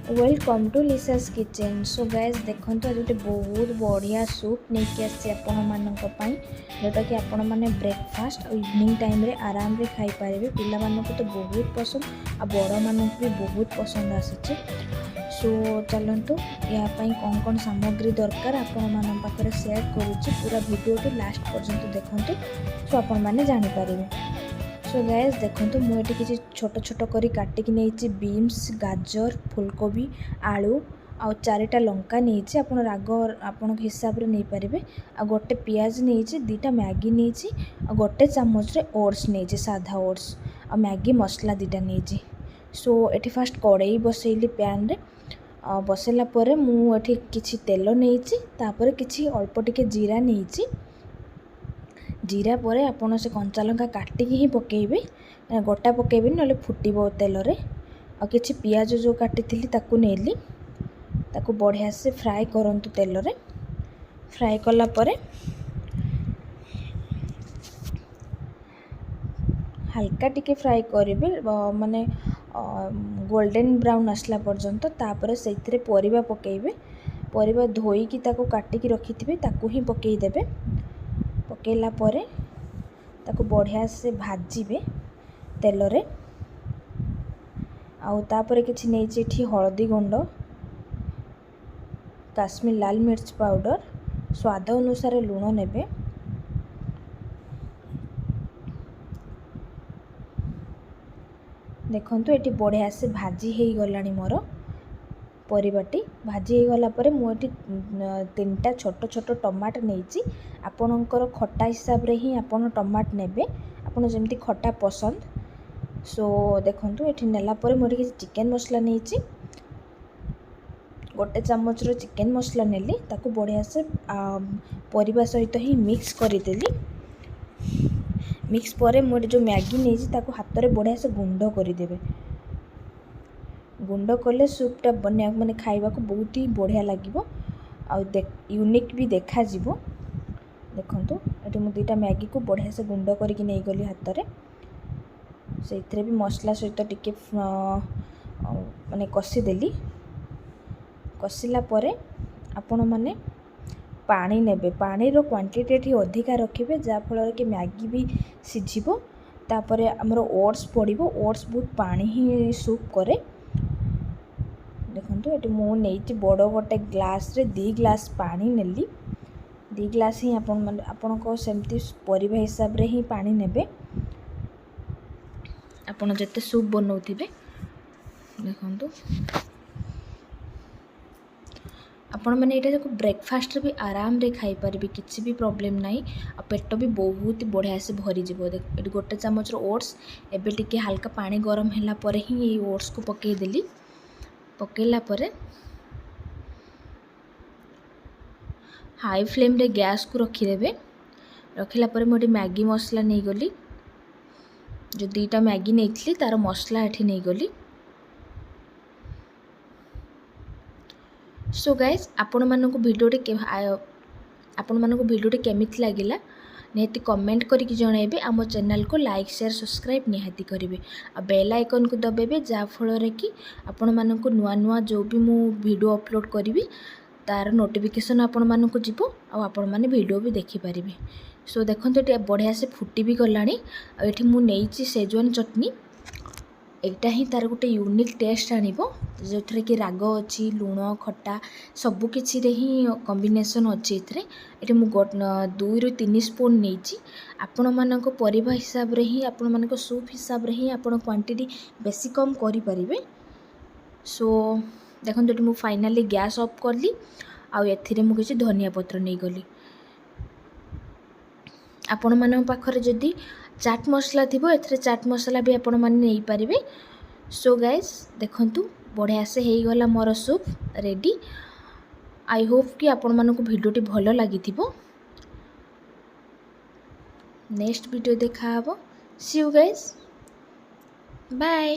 Welcome to Lisa's kitchen. So guys देखो आज गोटे बहुत बढ़िया सूप नहीं आसी आपण जोटा कि आपण मैंने ब्रेकफास्ट और इवनिंग टाइम रे आराम रे खाई पारे। पिला मानक तो बहुत पसंद आ बड़ मानक भी बहुत पसंद आसी। सो चलतु यापाई कौन कौन सामग्री दरकार आपण मान पाखे सेयार करुच्ची। पूरा वीडियो लास्ट पर्यंत देखते सो आपण मैंने जानीपर। सो गाइस देखो मुझे किसी छोट छोट करी काटिक नहीं बीन्स गाजर फुलकोबी आलू आ चारिटा लंका नहीं आप राग आपण हिसाब से नहीं पारे। आ गोटे पियाज नहीं दीटा मैगी नहीं आ गोटे चामच रे ओट्स नहीं साधा ओट्स आ मैगी मसला दीटा नहीं। सो ये फास्ट कड़ाई बसैली पैन रे बसैला मुझे किसी तेल नहीं किसी अल्प टिके जीरा नहीं। जीरा पर आपड़ से कंचा लंका काटिकी ही पकेबे गोटा पकेबे ना फुटब तेल रे। आ किछि पियाज जो काटी ताकू नेली ताकू बढ़िया से फ्राए करंतु तेल रे। फ्राए कला परे हल्का टिके फ्राए करेंगे माने गोल्डन ब्राउन आसला पर्यंत। तापर से परिबा पकेबे परिबा धोईकी ताकू काटिकी रखिथिबे ताकू ही पकेदेबे। पकेला परे ताकू बढ़िया से भाजिबे तेल रे। आउ तापर किछि नहीं हळदी गुंड काश्मीर लाल मिर्च पाउडर स्वाद अनुसार लूण नेबे। देखंतु एटी बढ़िया से भाजी हेई गलानी मोर परिबाटी भाजी हो गला परे मुझे 3टा छोट छोट टमाट नहीं। आपणकर खट्टा हिसाब रे ही आपण टमाट नेबे आपण जेमती खट्टा पसंद। सो देखंतु एठी नेला परे मुझे किसी चिकन मसला नहीं गोटे चामच रो चिकन मसला नेली ताकू बढ़िया से परिबा सहित ही मिक्स करदेली। मिक्स पर मुझे जो मैगी नहीं ताकू हाथ रे बढ़िया से गुंड करदेबे। गुंड कले सूपटा बना माने खाइबा को बहुत ही बढ़िया लगिबो आ यूनिक भी देखा जीवो। देखंतु एटी मु 2टा मैगी को बढ़िया से गुंड करके नहीं गली हाथ रे। से भी मसला सहित टिके माने कषी देली। कषिला परे आपण माने पानी नेबे पानी रो क्वांटिटी एठी अधिका रखिबे जा फल कि मैगी भी सिझिबो। तापरे हमर ओट्स पड़िबो ओट्स बहुत पानी ही सूप करे। देखो ये मु नहीं बड़ गोटे ग्लास रे 2 ग्लास पानी नेली 2 ग्लास ही आपण को सेमती परिबा हिसाब रे ही पानी नेबे आपण जते सूप बनाउथिबे। देखो आपण मैंने ये ब्रेकफास्ट भी आराम रे खाई पारे किसी भी प्रॉब्लम नहीं आ पेट भी बहुत बढ़िया से भरी जीवो। ये गोटे चामच रो ओट्स एबे टिके हल्का पानी गरम हैला परे ही ये ओट्स को पकई देली। पकेला परे हाई फ्लेम रे गैस को रखिदेवे। रखिला परे मोटी मैगी मसला नहीं गली जो 2टा मैगी नहीं तार मसला एठी नहीं गली। सो गाइज आपण मानक भिडियोटी केमिति लागिला निहाती कमेंट करके जनइबे। आम चैनल को लाइक शेयर सब्सक्राइब निहाती करेंगे आ बेल आइकन को दबाइबे जा फल कि आपण मानक नुआ नुआ जो भी मु वीडियो अपलोड करी तार नोटिफिकेशन आपण मानक जीवो आ आपण माने वीडियो भी देखि पारिबे। सो देखंतु ये बढ़िया से फुटी भी गलानी। एठी मु नेइची सेजवान चटनी एटा ही तार गोटे यूनिक टेस्ट आनिबो जो थरे कि राग अच्छी लूण खट्टा सबु किछि रे ही कॉम्बिनेशन अच्छी। एटे मु 2 ରୁ 3 स्पून नहीं आपण मानक परिबा हिसाब रे ही आपण मानक सूप हिसाब रे ही आपण क्वांटिटी बेसी कम करि परिबे। सो देखो ये मु फाइनली गैस ऑफ करली आ एथिरे मु किछि धनिया पत्र नहीं गली। आपण मानक पाखरे जदी चाट मसला थिबो एथिरे चाट मसला भी आपण माने नहीं पारिबे। सो गाइस देखंतु बढ़िया से हेई गला मोर सूप रेडी। आई होप कि आपण मानक वीडियोटी भलो लागिथिबो। नेक्स्ट वीडियो देखा हबो। सी यू गाइस बाय।